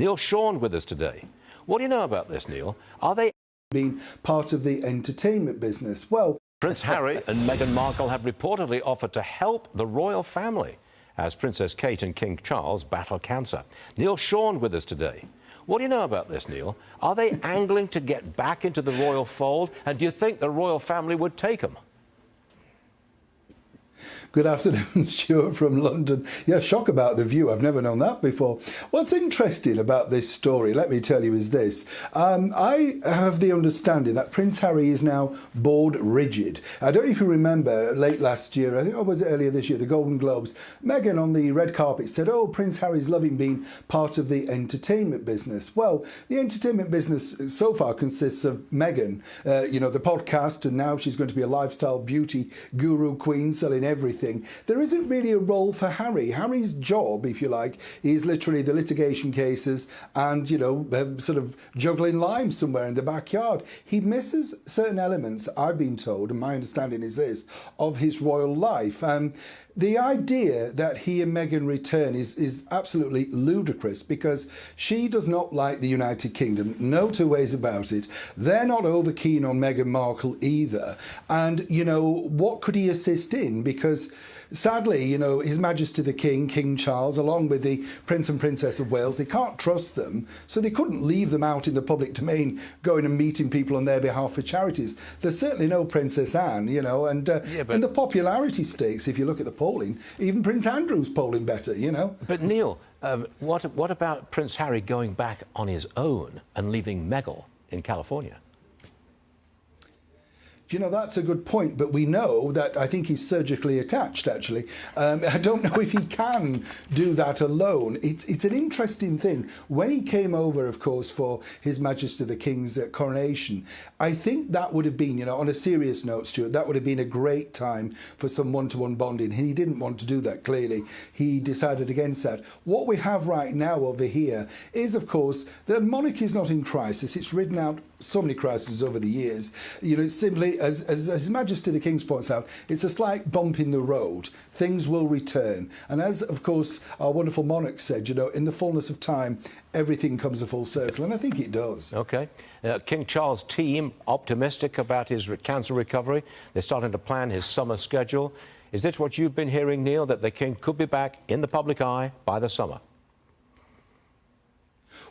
Neil Sean with us today. What do you know about this, Neil? Are they being part of the entertainment business? Well, Prince Harry and Meghan Markle have reportedly offered to help the royal family as Princess Kate and King Charles battle cancer. Neil Sean with us today. What do you know about this, Neil? Are they angling to get back into the royal fold? And do you think the royal family would take them? good afternoon, Stuart from London. Yeah, shock about the view. I've never known that before. What's interesting about this story, let me tell you, is this. I have the understanding that Prince Harry is now board rigid. I don't know if you remember late last year, I think, or was it earlier this year, the Golden Globes, Meghan on the red carpet said, oh, Prince Harry's loving being part of the entertainment business. Well, the entertainment business so far consists of Meghan, the podcast, and now she's going to be a lifestyle beauty guru queen selling everything. There isn't really a role for Harry. Harry's job, if you like, is literally the litigation cases and, sort of juggling limes somewhere in the backyard. He misses certain elements, I've been told, and my understanding is this, of his royal life. The idea that he and Meghan return is absolutely ludicrous because she does not like the United Kingdom. No two ways about it. They're not over keen on Meghan Markle either. And, what could he assist in? Because sadly, His Majesty the King, King Charles, along with the Prince and Princess of Wales, they can't trust them, so they couldn't leave them out in the public domain going and meeting people on their behalf for charities. There's certainly no Princess Anne, and the popularity stakes, if you look at the polling, even Prince Andrew's polling better, But Neil, what about Prince Harry going back on his own and leaving Meghan in California? That's a good point, but we know that I think he's surgically attached, actually. I don't know if he can do that alone. It's an interesting thing. When he came over, of course, for His Majesty the King's coronation, I think that would have been, on a serious note, Stuart, that would have been a great time for some one-to-one bonding. He didn't want to do that, clearly. He decided against that. What we have right now over here is, of course, the monarchy is not in crisis. It's ridden out so many crises over the years. It's simply, as His Majesty the King points out, it's a slight bump in the road. Things will return. And as, of course, our wonderful monarch said, in the fullness of time, everything comes a full circle. And I think it does. OK. King Charles' team optimistic about his cancer recovery. They're starting to plan his summer schedule. Is this what you've been hearing, Neil, that the King could be back in the public eye by the summer?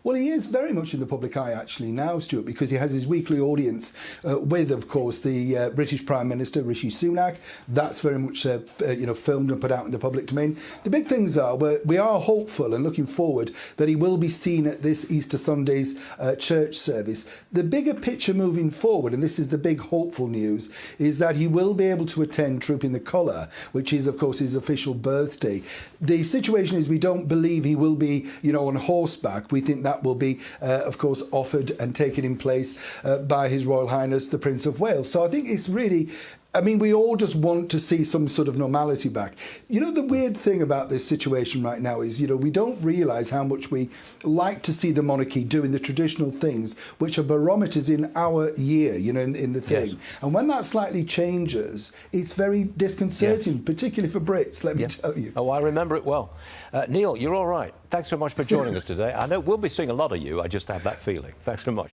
Well, he is very much in the public eye, actually, now, Stuart, because he has his weekly audience with, of course, the British Prime Minister, Rishi Sunak. That's very much, filmed and put out in the public domain. The big things are, we are hopeful and looking forward that he will be seen at this Easter Sunday's church service. The bigger picture moving forward, and this is the big hopeful news, is that he will be able to attend Trooping the Colour, which is, of course, his official birthday. The situation is we don't believe he will be, on horseback. We think that will be, of course, offered and taken in place by His Royal Highness, the Prince of Wales. So I think it's really, we all just want to see some sort of normality back. The weird thing about this situation right now is, we don't realise how much we like to see the monarchy doing the traditional things, which are barometers in our year, in the thing. Yes. And when that slightly changes, it's very disconcerting, yes, particularly for Brits, let me tell you. Oh, I remember it well. Neil, you're all right. Thanks so much for joining us today. I know we'll be seeing a lot of you. I just have that feeling. Thanks so much.